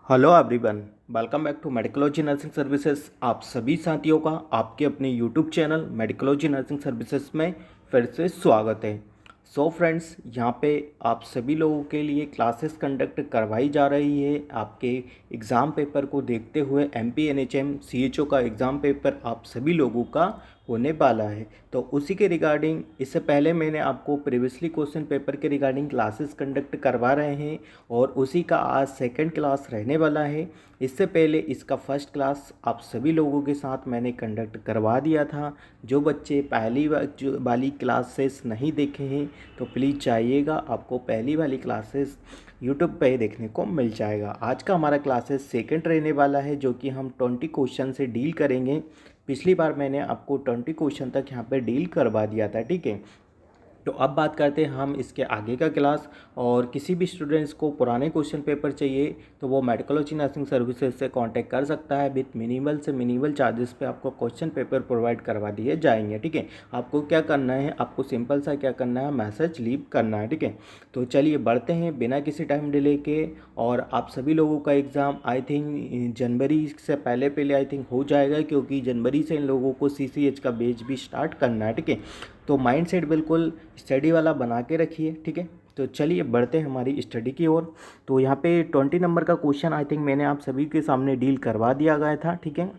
Hello everyone, welcome back to Medicology nursing services. आप सभी साथियों का आपके अपने YouTube channel Medicology nursing services में फिर से स्वागत है। सो फ्रेंड्स, यहाँ पे आप सभी लोगों के लिए क्लासेस कंडक्ट करवाई जा रही है। आपके एग्ज़ाम पेपर को देखते हुए MPNHM CHO का एग्ज़ाम पेपर आप सभी लोगों का होने वाला है। तो उसी के रिगार्डिंग इससे पहले मैंने आपको प्रीवियसली क्वेश्चन पेपर के रिगार्डिंग क्लासेस कंडक्ट करवा रहे हैं और उसी का आज सेकंड क्लास रहने वाला है। इससे पहले इसका फर्स्ट क्लास आप सभी लोगों के साथ मैंने कंडक्ट करवा दिया था। जो बच्चे पहली वाली क्लासेस नहीं देखे हैं तो प्लीज़ जाइएगा, आपको पहली वाली क्लासेस यूट्यूब पे देखने को मिल जाएगा। आज का हमारा क्लासेस सेकंड रहने वाला है, जो कि हम 20 क्वेश्चन से डील करेंगे। पिछली बार मैंने आपको 20 क्वेश्चन तक यहाँ पे डील करवा दिया था, ठीक है। तो अब बात करते हैं हम इसके आगे का क्लास। और किसी भी स्टूडेंट्स को पुराने क्वेश्चन पेपर चाहिए तो वो मेडिकोलॉजी नर्सिंग सर्विसेज से कांटेक्ट कर सकता है। विथ मिनिमल से मिनिमल चार्जेस पे आपको क्वेश्चन पेपर प्रोवाइड करवा दिए जाएंगे, ठीक है। आपको क्या करना है, आपको सिंपल सा क्या करना है, मैसेज लीव करना है, ठीक है। तो चलिए बढ़ते हैं बिना किसी टाइम डिले के। और आप सभी लोगों का एग्ज़ाम आई थिंक जनवरी से पहले पहले आई थिंक हो जाएगा, क्योंकि जनवरी से इन लोगों को CCH का बैच भी स्टार्ट करना है, ठीक है। तो माइंड सेट बिल्कुल स्टडी वाला बना के रखिए, ठीक है। तो चलिए बढ़ते हैं हमारी स्टडी की ओर। तो यहाँ पे 20 नंबर का क्वेश्चन आई थिंक मैंने आप सभी के सामने डील करवा दिया गया था, ठीक है।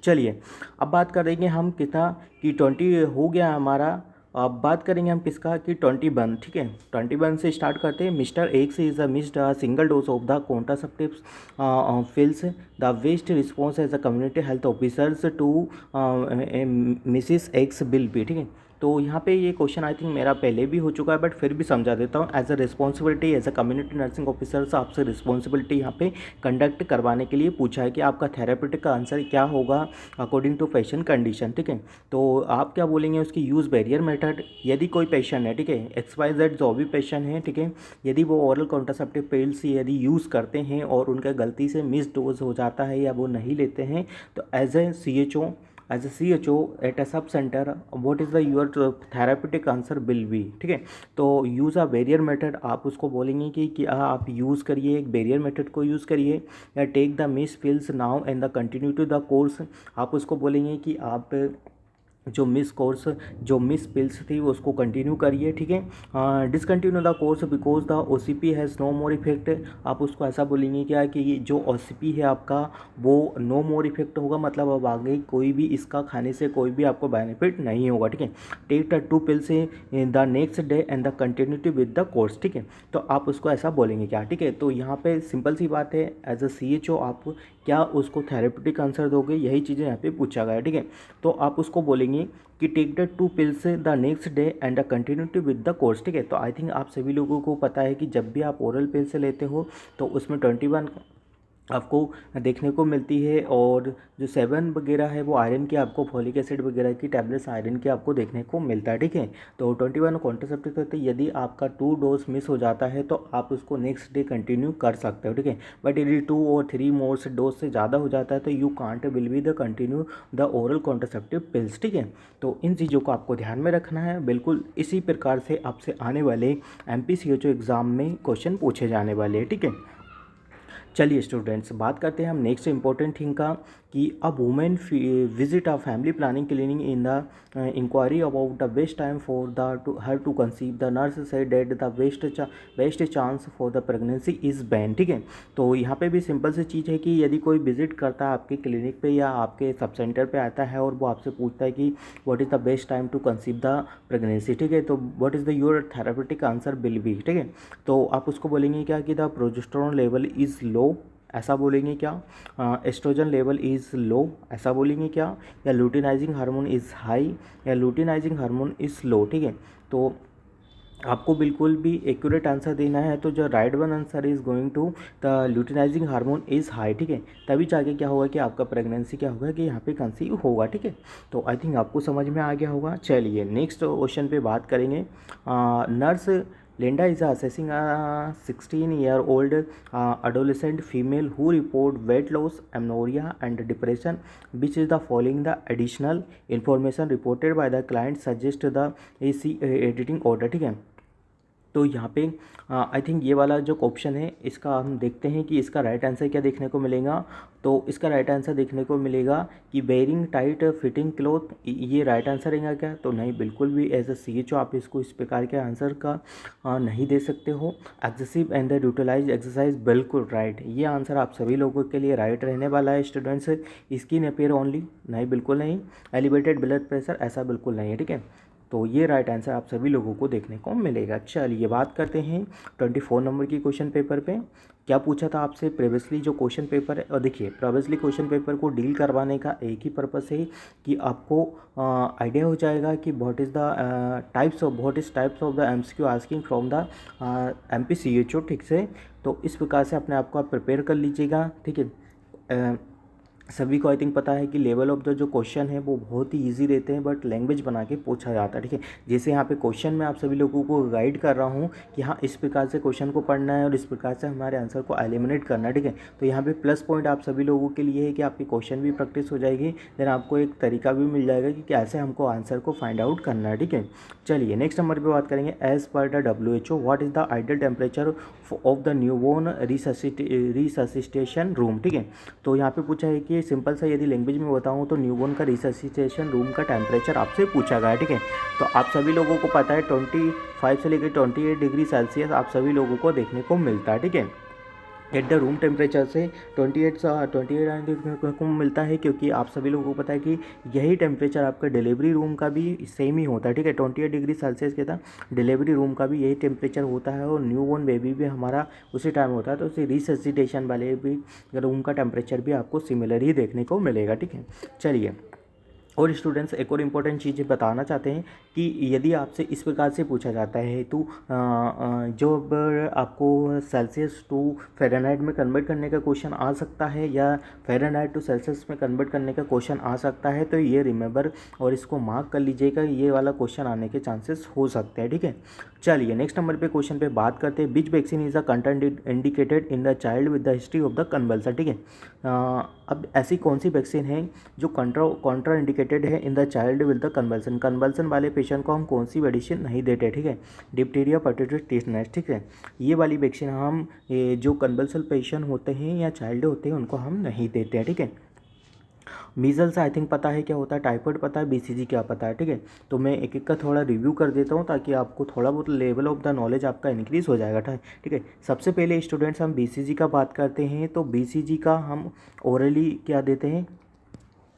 चलिए अब बात करेंगे हम कितना कि 20 हो गया हमारा। अब बात करेंगे हम किसका कि 21, ठीक है। 21 से स्टार्ट करते हैं। Mr X is a missed single dose of the contraceptive pills the best response as a community health officers to Mrs X will be, ठीक है। तो यहाँ पे ये क्वेश्चन आई थिंक मेरा पहले भी हो चुका है, बट फिर भी समझा देता हूँ। As a responsibility as a community nursing officer से आपसे रिस्पॉन्सिबिलिटी यहाँ पे कंडक्ट करवाने के लिए पूछा है कि आपका थेरेपेटिक का आंसर क्या होगा अकॉर्डिंग टू पेशेंट कंडीशन, ठीक है। तो आप क्या बोलेंगे उसकी यूज़ बैरियर मेथड। यदि कोई पेशेंट है, ठीक है, XYZ जो भी पेशेंट है, ठीक है, यदि वो ओरल कॉन्ट्रासेप्टिव पिल्स यदि यूज़ करते हैं और उनका गलती से मिस डोज हो जाता है या वो नहीं लेते हैं, तो as a CHO at a sub centre what is the your therapeutic answer will be, ठीक है। तो यूज़ अ बैरियर मेथड आप उसको बोलेंगे कि आप यूज़ करिए, एक बैरियर मेथड को यूज़ करिए। या take the miss pills now and the continue to the course, आप उसको बोलेंगे कि आप जो मिस पिल्स थी वो उसको कंटिन्यू करिए, ठीक है। Discontinue the course because the OCP has no more effect, आप उसको ऐसा बोलेंगे क्या कि ये जो OCP है आपका वो नो मोर इफेक्ट होगा, मतलब अब आगे कोई भी इसका खाने से कोई भी आपको बेनिफिट नहीं होगा, ठीक है। Take the 2 pills in the next day and the continuity with the course, ठीक है। तो आप उसको ऐसा बोलेंगे क्या, ठीक है। तो यहाँ पे सिंपल सी बात है, एज अ CHO आप क्या उसको थेरेपेटिक आंसर दोगे, यही चीज़ें यहाँ पे पूछा गया है, ठीक है। तो आप उसको बोलेंगे कि take the 2 pills the next day and the continuity with the course, ठीक है। तो आई थिंक आप सभी लोगों को पता है कि जब भी आप ओरल पिल्स लेते हो तो उसमें 21 आपको देखने को मिलती है, और जो 7 वगैरह है वो आयरन की, आपको फॉलिक एसिड वगैरह की टैबलेट्स आयरन की आपको देखने को मिलता है, ठीक है। तो 21 कॉन्ट्रासेप्टिव करते यदि आपका 2 डोज मिस हो जाता है तो आप उसको नेक्स्ट डे कंटिन्यू कर सकते हो, ठीक है। बट यदि 2 और 3 मोर से डोज से ज़्यादा हो जाता है तो you can't will be the continue the oral contraceptive pills, ठीक है। तो इन चीज़ों को आपको ध्यान में रखना है। बिल्कुल इसी प्रकार से आपसे आने वाले MPCHO एग्ज़ाम में क्वेश्चन पूछे जाने वाले हैं, ठीक है। चलिए स्टूडेंट्स, बात करते हैं हम नेक्स्ट इंपॉर्टेंट थिंग का कि a women visit a family planning clinic in the inquiry about the best time for the her to conceive, the nurse said that the best chance for the pregnancy is ban, ठीक है। तो यहाँ पे भी simple सी चीज़ है कि यदि कोई विजिट करता है आपके क्लिनिक पे या आपके सब सेंटर पे आता है और वो आपसे पूछता है कि what is the best time to conceive the pregnancy, ठीक है, तो what is the your therapeutic answer will be, ठीक है। तो आप उसको बोलेंगे क्या कि the progesterone level is low, ऐसा बोलेंगे क्या। एस्ट्रोजन लेवल इज़ लो, ऐसा बोलेंगे क्या। या लुटिनाइजिंग हार्मोन इज़ हाई, या लुटिनाइजिंग हार्मोन इज़ लो, ठीक है। तो आपको बिल्कुल भी एक्यूरेट आंसर देना है, तो जो right one answer is going to the luteinizing hormone is high, ठीक है। तभी जाके क्या होगा कि आपका प्रेगनेंसी क्या होगा कि यहाँ पे कंसीव होगा, ठीक है। तो आई थिंक आपको समझ में आ गया होगा। चलिए नेक्स्ट क्वेश्चन पे बात करेंगे। Nurse Linda is assessing a 16-year-old adolescent female who report weight loss, amenorrhea, and depression. Which is the following the additional information reported by the client suggest the AC editing order, ठीक है। तो यहाँ पे I think ये वाला जो option है इसका हम देखते हैं कि इसका राइट आंसर क्या देखने को मिलेगा। तो इसका राइट आंसर देखने को मिलेगा कि वेयरिंग टाइट फिटिंग क्लोथ, ये राइट आंसर रहेगा क्या? तो नहीं, बिल्कुल भी एज अ CHO आप इसको इस प्रकार के आंसर का नहीं दे सकते हो। Excessive and the utilise exercise, बिल्कुल राइट, ये आंसर आप सभी लोगों के लिए राइट रहने वाला है स्टूडेंट्स। स्किन अपेयर ओनली, नहीं बिल्कुल नहीं। एलिवेटेड ब्लड प्रेशर, ऐसा बिल्कुल नहीं है, ठीक है। तो ये राइट आंसर आप सभी लोगों को देखने को मिलेगा। चलिए बात करते हैं 24 नंबर की क्वेश्चन पेपर पे। क्या पूछा था आपसे प्रीवियसली जो क्वेश्चन पेपर है, और देखिए प्रीवियसली क्वेश्चन पेपर को डील करवाने का एक ही पर्पस है कि आपको आइडिया हो जाएगा कि what is types of the MCQ asking from the MPCHO, ठीक से। तो इस प्रकार से अपने आप को आप प्रिपेयर कर लीजिएगा, ठीक है। सभी को आई थिंक पता है कि लेवल ऑफ द जो क्वेश्चन है वो बहुत ही इजी रहते हैं, बट लैंग्वेज बना के पूछा जाता है, ठीक है। जैसे यहाँ पे क्वेश्चन में आप सभी लोगों को गाइड कर रहा हूँ कि हाँ इस प्रकार से क्वेश्चन को पढ़ना है और इस प्रकार से हमारे आंसर को एलिमिनेट करना है, ठीक है। तो यहाँ पे प्लस पॉइंट आप सभी लोगों के लिए है कि आपकी क्वेश्चन भी प्रैक्टिस हो जाएगी, देन आपको एक तरीका भी मिल जाएगा कि कैसे हमको आंसर को फाइंड आउट करना है, ठीक है। चलिए नेक्स्ट नंबर पर बात करेंगे। As per the WHO what is the ideal temperature of the newborn resuscitation room, ठीक है। तो यहाँ पे पूछा है कि सिंपल सा यदि लैंग्वेज में बताऊँ तो न्यूबॉर्न का रिससिटेशन रूम का टेम्परेचर आपसे पूछा गया है, ठीक है। तो आप सभी लोगों को पता है 25 से लेकर 28 डिग्री सेल्सियस आप सभी लोगों को देखने को मिलता है, ठीक है। एट द रूम टेम्परेचर से 28 देखने को मिलता है, क्योंकि आप सभी लोगों को पता है कि यही टेम्परेचर आपका डिलीवरी रूम का भी सेम ही होता है, ठीक है। 28 डिग्री सेल्सियस के था डिलीवरी रूम का भी यही टेम्परेचर होता है, और न्यू बॉर्न बेबी भी हमारा उसी टाइम होता है। तो उसी रिससिटेशन वाले भी रूम का टेम्परेचर भी आपको सिमिलर ही देखने को मिलेगा, ठीक है। चलिए, और स्टूडेंट्स एक और इम्पोर्टेंट चीज़ बताना चाहते हैं कि यदि आपसे इस प्रकार से पूछा जाता है तो जब आपको सेल्सियस टू फ़ारेनहाइट में कन्वर्ट करने का क्वेश्चन आ सकता है या फ़ारेनहाइट टू सेल्सियस में कन्वर्ट करने का क्वेश्चन आ सकता है, तो ये रिमेंबर और इसको मार्क कर लीजिएगा, ये वाला क्वेश्चन आने के चांसेस हो सकते हैं, ठीक है। चलिए नेक्स्ट नंबर पे क्वेश्चन पे बात करते हैं। विच vaccine is the content indicated in the child with the history of the convulsion, ठीक है। अब ऐसी कौन सी वैक्सीन है जो कॉन्ट्रा इंडिकेटेड है in the child with the convulsion, convulsion वाले पेशेंट को हम कौन सी मेडिसिन नहीं देते, ठीक है। डिप्टीरिया, हेपेटाइटिस, टिटनेस, ठीक है। ये वाली वैक्सीन हम जो कन्वल्सन पेशेंट होते हैं या चाइल्ड होते हैं उनको हम नहीं देते हैं, ठीक है। मीजल्स आई थिंक पता है क्या होता है, टाइफाइड पता है, BCG क्या पता है, ठीक है। तो मैं एक एक का थोड़ा रिव्यू कर देता हूँ ताकि आपको थोड़ा बहुत लेवल ऑफ द नॉलेज आपका इंक्रीज़ हो जाएगा, ठीक है। सबसे पहले स्टूडेंट्स हम BCG का बात करते हैं, तो BCG का हम ओरली क्या देते हैं,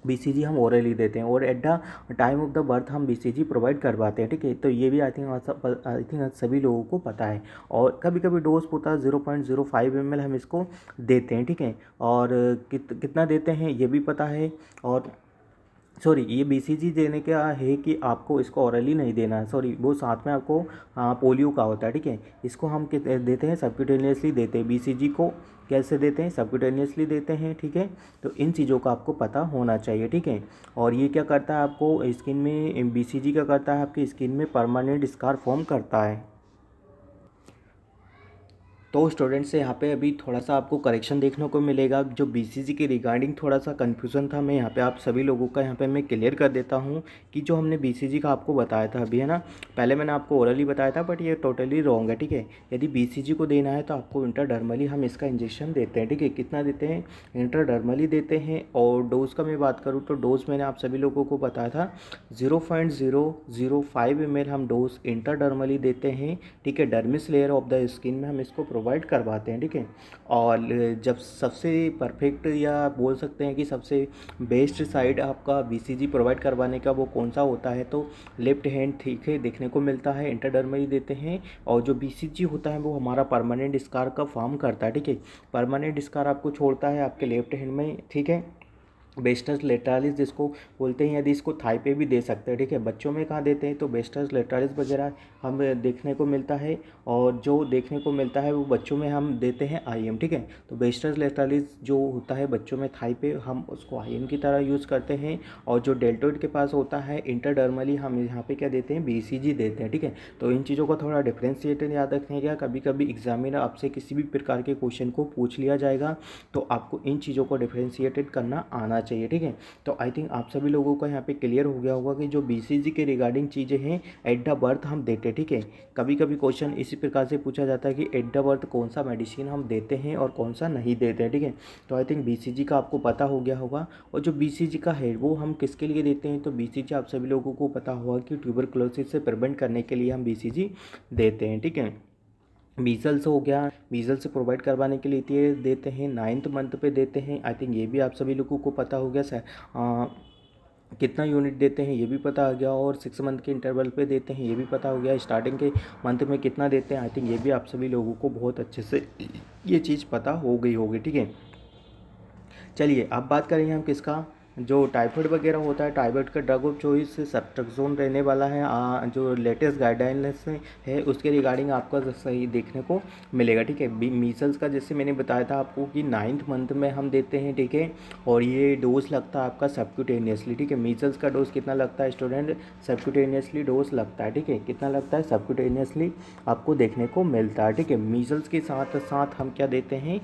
BCG हम ओरली देते हैं, और at the time of the birth हम BCG प्रोवाइड करवाते हैं, ठीक है। तो ये भी आई थिंक सभी लोगों को पता है। और कभी कभी डोज होता है 0.05 ml हम इसको देते हैं, ठीक है। और कितना देते हैं ये भी पता है। और सॉरी, ये BCG देने का है कि आपको इसको ऑरली नहीं देना है, सॉरी वो साथ में आपको पोलियो का होता है, ठीक है। इसको हम देते हैं सबक्यूटेनियसली देते हैं, BCG को कैसे देते हैं, सबक्यूटेनियसली देते हैं, ठीक है। तो इन चीज़ों का आपको पता होना चाहिए, ठीक है। और ये क्या करता है आपको स्किन में, BCG क्या करता है आपकी स्किन में परमानेंट स्कार फॉर्म करता है। तो स्टूडेंट्स से यहाँ पे अभी थोड़ा सा आपको करेक्शन देखने को मिलेगा, जो BCG के रिगार्डिंग थोड़ा सा कन्फ्यूज़न था, मैं यहाँ पे आप सभी लोगों का यहाँ पे मैं क्लियर कर देता हूँ कि जो हमने BCG का आपको बताया था अभी, है ना, पहले मैंने आपको ओरली बताया था, बट ये टोटली रॉन्ग है, ठीक है। यदि BCG को देना है तो आपको इंटरडर्मली हम इसका इंजेक्शन देते हैं, ठीक है। कितना देते हैं, इंटरडर्मली देते हैं। और डोज का मैं बात करूँ तो डोज मैंने आप सभी लोगों को बताया था 0.005 ml हम डोज इंटरडर्मली देते हैं, ठीक है। Dermis layer of the skin में हम इसको प्रोवाइड करवाते हैं, ठीक है। और जब सबसे परफेक्ट या बोल सकते हैं कि सबसे बेस्ट साइड आपका BCG प्रोवाइड करवाने का वो कौन सा होता है, तो लेफ्ट हैंड, ठीक है, देखने को मिलता है, इंटरडर्मली देते हैं। और जो BCG होता है वो हमारा परमानेंट स्कार का फॉर्म करता है, ठीक है। परमानेंट स्कार आपको छोड़ता है आपके लेफ्ट हैंड में, ठीक है। बेस्टस लेटरालिस जिसको बोलते हैं, यदि इसको थाई पे भी दे सकते हैं, ठीक है। बच्चों में कहाँ देते हैं, तो बेस्टस लेटरालिस वगैरह हम देखने को मिलता है। और जो देखने को मिलता है वो बच्चों में हम देते हैं IM, ठीक है। तो बेस्टस लेटरालिस जो होता है बच्चों में थाई पे, हम उसको IM की तरह यूज़ करते हैं। और जो डेल्टोइड के पास होता है इंटरडर्मली, हम यहाँ पे क्या देते हैं, BCG देते हैं, ठीक है। तो इन चीज़ों का थोड़ा डिफ्रेंशिएटेड याद रखने का, कभी कभी एग्जामिनर आपसे किसी भी प्रकार के क्वेश्चन को पूछ लिया जाएगा, तो आपको इन चीज़ों को डिफ्रेंशिएटेड करना आना चाहिए, ठीक है। तो आई थिंक आप सभी लोगों को यहाँ पे क्लियर हो गया होगा कि जो BCG के रिगार्डिंग चीज़ें हैं एट द बर्थ हम देते हैं, ठीक है। कभी कभी क्वेश्चन इसी प्रकार से पूछा जाता है कि एट द बर्थ कौन सा मेडिसिन हम देते हैं और कौन सा नहीं देते हैं, ठीक है। तो आई थिंक BCG का आपको पता हो गया होगा। और जो BCG का है वो हम किसके लिए देते हैं, तो BCG आप सभी लोगों को पता होगा कि ट्यूबरकुलोसिस से प्रिवेंट करने के लिए हम BCG देते हैं, ठीक है। मीजल्स हो गया, मीजल्स से प्रोवाइड करवाने के लिए देते हैं, 9th मंथ पे देते हैं। आई थिंक ये भी आप सभी लोगों को पता हो गया सर। कितना यूनिट देते हैं ये भी पता हो गया, और 6 मंथ के इंटरवल पे देते हैं ये भी पता हो गया। स्टार्टिंग के मंथ में कितना देते हैं आई थिंक ये भी आप सभी लोगों को बहुत अच्छे से ये चीज़ पता हो गई होगी, ठीक है। चलिए अब बात करेंगे हम किसका, जो टाइफाइड वगैरह होता है, टाइफाइड का ड्रग ऑफ चॉइस सेफ्ट्रेक्सोन रहने वाला है। जो लेटेस्ट गाइडलाइंस है उसके रिगार्डिंग आपका सही देखने को मिलेगा, ठीक है। मीसल्स का जैसे मैंने बताया था आपको कि 9th मंथ में हम देते हैं, ठीक है। और ये डोज लगता है आपका सबक्यूटेनियसली, ठीक है। मीसल्स का डोज कितना लगता है स्टूडेंट, सबक्यूटेनियसली डोज लगता है, ठीक है। कितना लगता है, सबक्यूटेनियसली आपको देखने को मिलता है, ठीक है। मीसल्स के साथ साथ हम क्या देते हैं,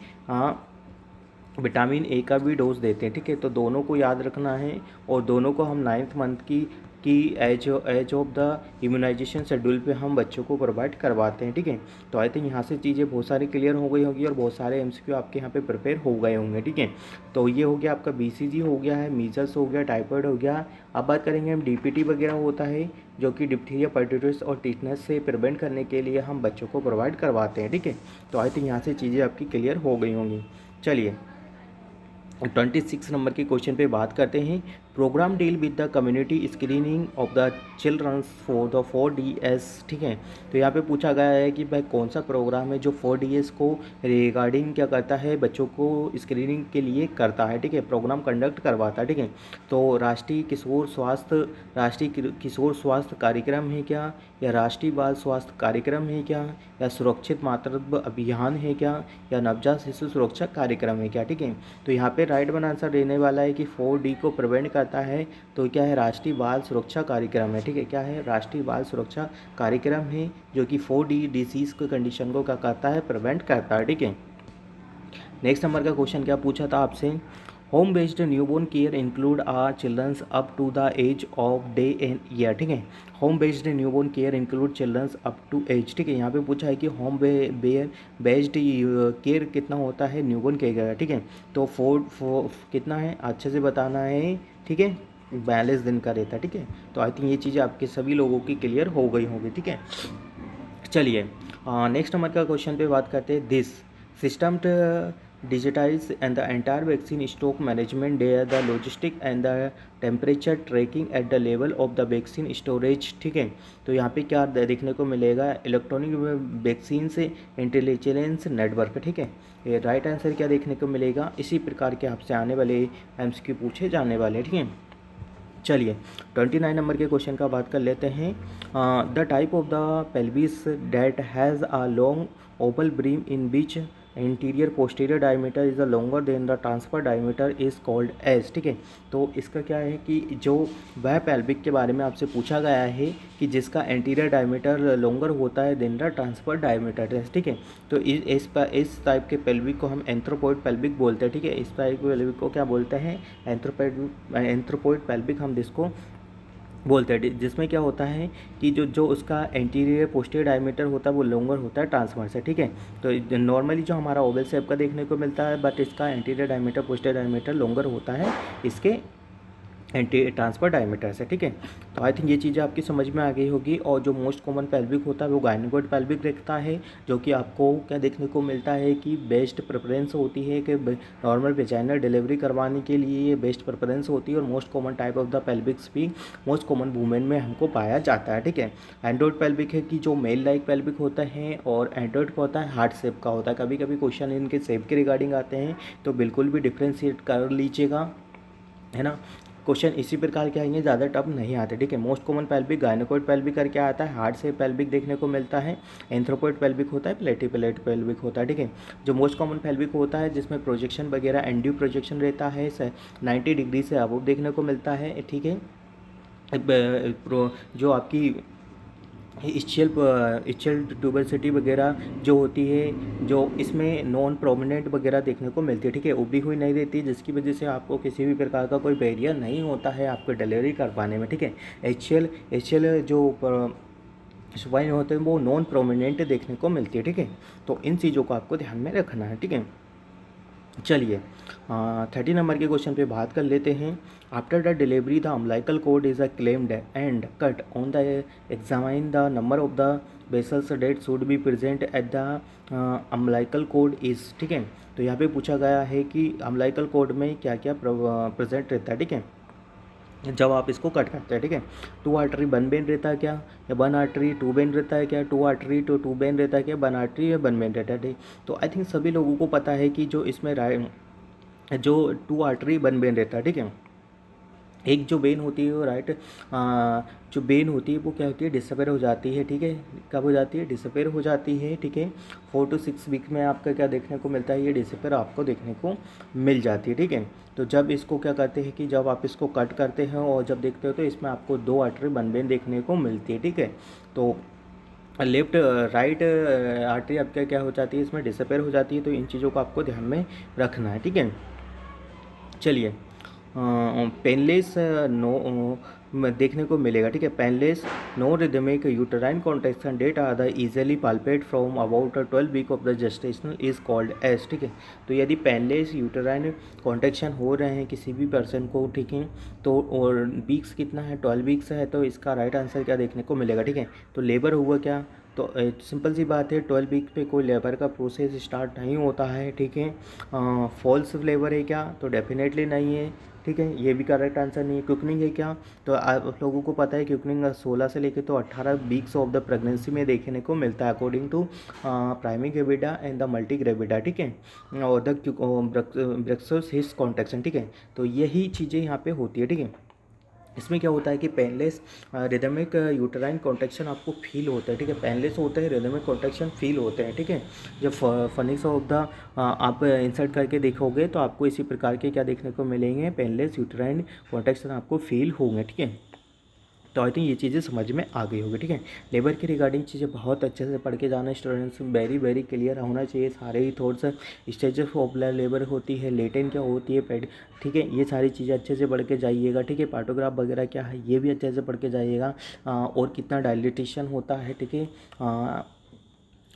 विटामिन ए का भी डोज देते हैं, ठीक है। तो दोनों को याद रखना है, और दोनों को हम 9th मंथ की age of the immunisation schedule पे हम बच्चों को प्रोवाइड करवाते हैं, ठीक है। तो आई थिंक यहाँ से चीज़ें बहुत सारी क्लियर हो गई होगी, और बहुत सारे MCQ आपके यहाँ पे प्रिपेयर हो गए होंगे, ठीक है। तो ये हो गया आपका BCG हो गया है, मीजल्स हो गया, टाइफाइड हो गया। अब बात करेंगे हम DPT वगैरह होता है, जो कि डिप्थीरिया, परट्यूसिस और टीटनेस से प्रिवेंट करने के लिए हम बच्चों को प्रोवाइड करवाते हैं, ठीक है। तो आई थिंक यहाँ से चीज़ें आपकी क्लियर हो गई होंगी। चलिए 26 नंबर के क्वेश्चन पे बात करते हैं। Programme deal with the community screening of the childrens for the 4DS, ठीक है। तो यहाँ पे पूछा गया है कि भाई कौन सा प्रोग्राम है जो 4DS को रिगार्डिंग क्या करता है, बच्चों को स्क्रीनिंग के लिए करता है, ठीक है। प्रोग्राम कंडक्ट करवाता है, ठीक है। तो राष्ट्रीय किशोर स्वास्थ्य कार्यक्रम है क्या, या राष्ट्रीय बाल स्वास्थ्य कार्यक्रम है क्या, या सुरक्षित मातृत्व अभियान है क्या, या नवजात शिशु सुरक्षा कार्यक्रम है क्या, ठीक है। तो यहाँ पे राइट वन आंसर रहने वाला है कि 4D को प्रिवेंट करता है, तो क्या है, राष्ट्रीय बाल सुरक्षा कार्यक्रम है, ठीक है। क्या है, राष्ट्रीय बाल सुरक्षा कार्यक्रम है, जो कि 4D डिसीज के कंडीशन को क्या करता है, प्रिवेंट करता है, ठीक है। नेक्स्ट नंबर का क्वेश्चन क्या पूछा था आपसे, home based newborn care include are childrens up to the age of day and year, ठीक है। Home based newborn care include childrens up to age, ठीक है। यहाँ पे पूछा है कि होम बेस्ड केयर कितना होता है न्यूबॉर्न केयर का, ठीक है। तो फोर कितना है अच्छे से बताना है, ठीक है। 42 दिन का रहता है, ठीक है। तो आई थिंक ये चीज़ें आपके सभी लोगों की क्लियर हो गई होगी, ठीक है। चलिए नेक्स्ट नंबर का क्वेश्चन पे बात करते हैं। This system digitize and the entire vaccine stock management there the logistic and the temperature tracking at the level of the vaccine storage, ठीक है। तो यहाँ पे क्या देखने को मिलेगा, इलेक्ट्रॉनिक वैक्सीन से इंटेलिजेंस नेटवर्क, ठीक है। ये राइट आंसर क्या देखने को मिलेगा, इसी प्रकार के आपसे आने वाले MCQ पूछे जाने वाले, ठीक है। चलिए 29 नंबर के क्वेश्चन का बात कर लेते हैं। The type of the pelvis that has a long oval brim in which anterior posterior diameter is a longer than the transverse diameter is called as, ठीक है। तो इसका क्या है कि जो वह पेल्विक के बारे में आपसे पूछा गया है कि जिसका एंटीरियर डायमीटर लॉन्गर होता है देन द ट्रांसफर डायमीटर, ठीक है। तो इस टाइप के पेल्विक को हम एंथ्रोपॉइड पेल्विक बोलते हैं, ठीक है। इस टाइप के पेल्विक को क्या बोलते हैं, एंथ्रोपॉइड पेल्विक हम जिसको बोलते हैं, जिसमें क्या होता है कि जो उसका एंटीरियर पोस्टीरियर डायमीटर होता है वो लॉन्गर होता है ट्रांसफर से, ठीक है। तो नॉर्मली जो हमारा ओवल शेप का देखने को मिलता है, बट इसका anterior diameter posterior diameter longer होता है इसके एंटी ट्रांसफर डायमीटर से, ठीक है। तो आई थिंक ये चीज़ें आपकी समझ में आ गई होगी। और जो मोस्ट कॉमन पेल्विक होता है वो गायनेकोइड पेल्विक दिखता है, जो कि आपको क्या देखने को मिलता है कि बेस्ट प्रेफरेंस होती है कि नॉर्मल वेजाइनल डिलीवरी करवाने के लिए ये बेस्ट प्रेफरेंस होती है। और most common type of the पेल्विक्स भी मोस्ट कॉमन वुमेन में हमको पाया जाता है, ठीक है। एंड्रॉइड पेल्विक है कि जो मेल लाइक पेल्विक होता है, और एंड्रॉइड का होता है हार्ट शेप का होता है। कभी कभी क्वेश्चन इनके शेप के रिगार्डिंग आते हैं, तो बिल्कुल भी डिफ्रेंशिएट कर लीजिएगा, है ना। क्वेश्चन इसी प्रकार के आएंगे, ज़्यादा टफ नहीं आते, ठीक है। मोस्ट कॉमन पेल्विक गायनेकोइड पेल्विक करके आता है, हार्ट से पेल्विक देखने को मिलता है, एंथ्रोपॉइड पेल्विक होता है, प्लेटिपेलेट पेल्विक होता है, ठीक है। जो मोस्ट कॉमन पेल्विक होता है जिसमें प्रोजेक्शन वगैरह एंड्यू प्रोजेक्शन रहता है 90 डिग्री से अबव देखने को मिलता है, ठीक है। जो आपकी इच्छियल ट्यूबरसिटी वगैरह जो होती है, जो इसमें नॉन प्रोमिनेंट वगैरह देखने को मिलती है, ठीक है, उभरी हुई नहीं रहती, जिसकी वजह से आपको किसी भी प्रकार का कोई बैरियर नहीं होता है आपको डिलीवरी कर पाने में, ठीक है। एच एल जो स्वाइन होते हैं वो नॉन प्रोमिनेंट देखने को मिलती है, ठीक है। तो इन चीज़ों को आपको ध्यान में रखना है, ठीक है। चलिए 30 नंबर के क्वेश्चन पे बात कर लेते हैं। After the delivery the umbilical cord is a clamped and cut on the examine the number of the vessels that should be present at the umbilical cord is, ठीक है। तो यहाँ पे पूछा गया है कि अम्बिलिकल कोड में क्या क्या प्रेजेंट रहता है, ठीक है, जब आप इसको कट करते हैं, ठीक है। 2 आर्टरी 1 बेन रहता है क्या, या 1 आर्टरी 2 बेन रहता है क्या, 2 आर्टरी तो 2 बेन रहता है क्या, 1 आर्टरी या 1 बेन रहता है, ठीक। तो आई थिंक सभी लोगों को पता है कि जो इसमें जो 2 आर्टरी 1 बेन रहता है, ठीक है। एक जो बेन होती है वो जो बेन होती है वो क्या होती है, डिसअपेयर हो जाती है, ठीक है। कब हो जाती है, डिसअपेयर हो जाती है, ठीक है। 4 to 6 वीक में आपका क्या देखने को मिलता है, ये डिसअपेयर आपको देखने को मिल जाती है, ठीक है। तो जब इसको क्या करते हैं कि जब आप इसको कट करते हैं और जब देखते हो तो इसमें आपको 2 आर्टरी 1 बेन देखने को मिलती है, ठीक है। तो लेफ्ट राइट आर्टरी आपका क्या हो जाती है, इसमें डिसअपेयर हो जाती है। तो इन चीज़ों को आपको ध्यान में रखना है, ठीक है। चलिए पेनलेस नो देखने को मिलेगा, ठीक है। Painless no rhythmic uterine contraction that are the easily palpate from about 12 week of the gestational is called as, ठीक है। तो यदि पेनलेस यूटराइन कॉन्ट्रैक्शन हो रहे हैं किसी भी पर्सन को, ठीक है, तो और वीक्स कितना है, 12 वीक्स है, तो इसका राइट आंसर क्या देखने को मिलेगा, ठीक है। तो लेबर हुआ क्या, तो सिंपल सी बात है, 12 वीक पे कोई लेबर का प्रोसेस स्टार्ट नहीं होता है, ठीक है। फॉल्स लेबर है क्या, तो डेफिनेटली नहीं है, ठीक है, ये भी करेक्ट आंसर नहीं है। क्विकनिंग है क्या, तो आप लोगों को पता है क्विकनिंग 16 से लेकर तो 18 वीक्स ऑफ द प्रेगनेंसी में देखने को मिलता है according to primary gravida and the multigravida, ठीक है, और द ब्रेक्सोस हिस कॉन्ट्रैक्शन, ठीक है। तो यही चीज़ें यहाँ पे होती है, ठीक है। इसमें क्या होता है कि पेनलेस रिदमिक यूटराइन कॉन्ट्रैक्शन आपको फील होता है, ठीक है। पेनलेस होता है, रिदमिक कॉन्ट्रैक्शन फील होते हैं, ठीक है। जब फनिक्स ऑफ द आप इंसर्ट करके देखोगे तो आपको इसी प्रकार के क्या देखने को मिलेंगे, पेनलेस यूटराइन कॉन्ट्रैक्शन आपको फील होंगे, ठीक है। तो आई थिंक ये चीज़ें समझ में आ गई होगी, ठीक है। लेबर की रिगार्डिंग चीज़ें बहुत अच्छे से पढ़ के जाना, स्टूडेंट्स वेरी वेरी क्लियर होना चाहिए सारे ही थॉट्स। स्टेजेस ऑफ लेबर होती है, लेटेन क्या होती है, पेड, ठीक है, ये सारी चीज़ें अच्छे से पढ़ के जाइएगा, ठीक है। पार्टोग्राफ वगैरह क्या है ये भी अच्छे से पढ़ के जाइएगा, और कितना डायलिटेशन होता है, ठीक है।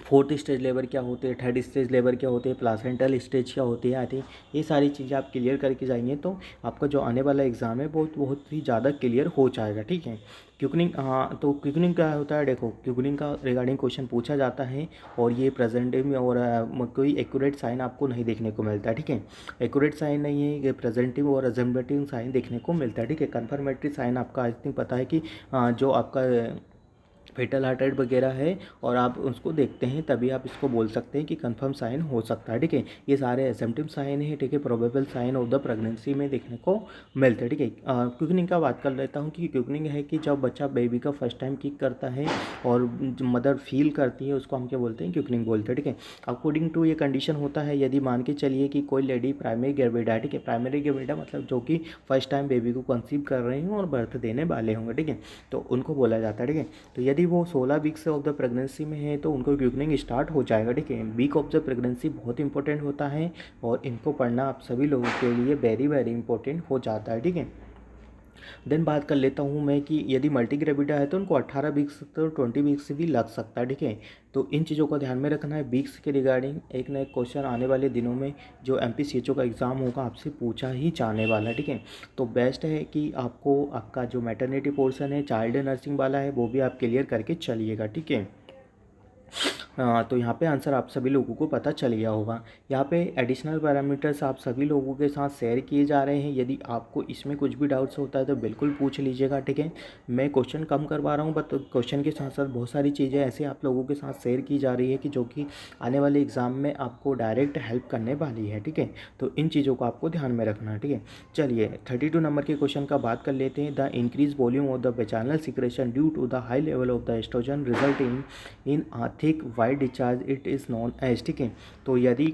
4th स्टेज लेबर क्या होते हैं, 3rd स्टेज लेबर क्या होते हैं, प्लासेंटल स्टेज क्या होती है, आई थिंक ये सारी चीज़ें आप क्लियर करके जाएंगे तो आपका जो आने वाला एग्ज़ाम है बहुत ही ज़्यादा क्लियर हो जाएगा, ठीक है। क्विकनिंग, हाँ, तो क्विकनिंग क्या होता है, देखो क्विकनिंग का रिगार्डिंग क्वेश्चन पूछा जाता है, और ये प्रेजेंटिव में और कोई एक्यूरेट साइन आपको नहीं देखने को मिलता है, ठीक है। एक्यूरेट साइन नहीं है, ये प्रेजेंटिव और अजम्पटिव साइन देखने को मिलता है, ठीक है। कन्फर्मेटरी साइन आपका आई थिंक पता है कि जो आपका फेटल हार्ट रेट वगैरह है और आप उसको देखते हैं तभी आप इसको बोल सकते हैं कि कंफर्म साइन हो सकता है, ठीक है। ये सारे असेम्प्टिव साइन है, ठीक है, probable sign of the pregnancy में देखने को मिलते हैं, ठीक है। क्विकनिंग का बात कर लेता हूँ कि क्विकनिंग है कि जब बच्चा बेबी का फर्स्ट टाइम किक करता है और मदर फील करती है उसको हम क्या बोलते हैं, क्विकनिंग बोलते हैं, ठीक है। अकॉर्डिंग टू ये कंडीशन होता है यदि मान के चलिए कि कोई लेडी प्राइमरी ग्रेविडा है, ठीक है। प्राइमरी ग्रेविडा मतलब जो कि फर्स्ट टाइम बेबी को कंसीव कर रहे हैं और बर्थ देने वाले होंगे, ठीक है, तो उनको बोला जाता है, ठीक है। तो यदि वो 16 वीक्स ऑफ द प्रेगनेंसी में है तो उनको क्विकनिंग स्टार्ट हो जाएगा, ठीक है। वीक ऑफ द प्रेगनेंसी बहुत इंपॉर्टेंट होता है और इनको पढ़ना आप सभी लोगों के लिए वेरी वेरी इंपॉर्टेंट हो जाता है, ठीक है। देन बात कर लेता हूँ मैं कि यदि मल्टी ग्रेविडा है तो उनको 18 वीक्स तो 20 वीक्स भी लग सकता है, ठीक है। तो इन चीज़ों का ध्यान में रखना है। वीक्स के रिगार्डिंग एक ना एक क्वेश्चन आने वाले दिनों में जो MPCHO का एग्ज़ाम होगा आपसे पूछा ही जाने वाला है, ठीक है। तो बेस्ट है कि आपको आपका जो मैटरनिटी पोर्शन है, चाइल्ड नर्सिंग वाला है, वो भी आप क्लियर करके चलिएगा, ठीक है। तो यहाँ पे आंसर आप सभी लोगों को पता चल गया होगा। यहाँ पे एडिशनल पैरामीटर्स आप सभी लोगों के साथ शेयर किए जा रहे हैं। यदि आपको इसमें कुछ भी डाउट्स होता है तो बिल्कुल पूछ लीजिएगा, ठीक है। मैं क्वेश्चन कम करवा रहा हूँ बट क्वेश्चन के साथ साथ बहुत सारी चीज़ें ऐसे आप लोगों के साथ शेयर की जा रही है कि जो कि आने वाले एग्ज़ाम में आपको डायरेक्ट हेल्प करने वाली है, ठीक है। तो इन चीज़ों को आपको ध्यान में रखना है, ठीक है। चलिए 32 नंबर के क्वेश्चन का बात कर लेते हैं। The increase volume of the vaginal secretion due to the high level of the oestrogen result in thick white discharge it is known as, ठीक है। तो यदि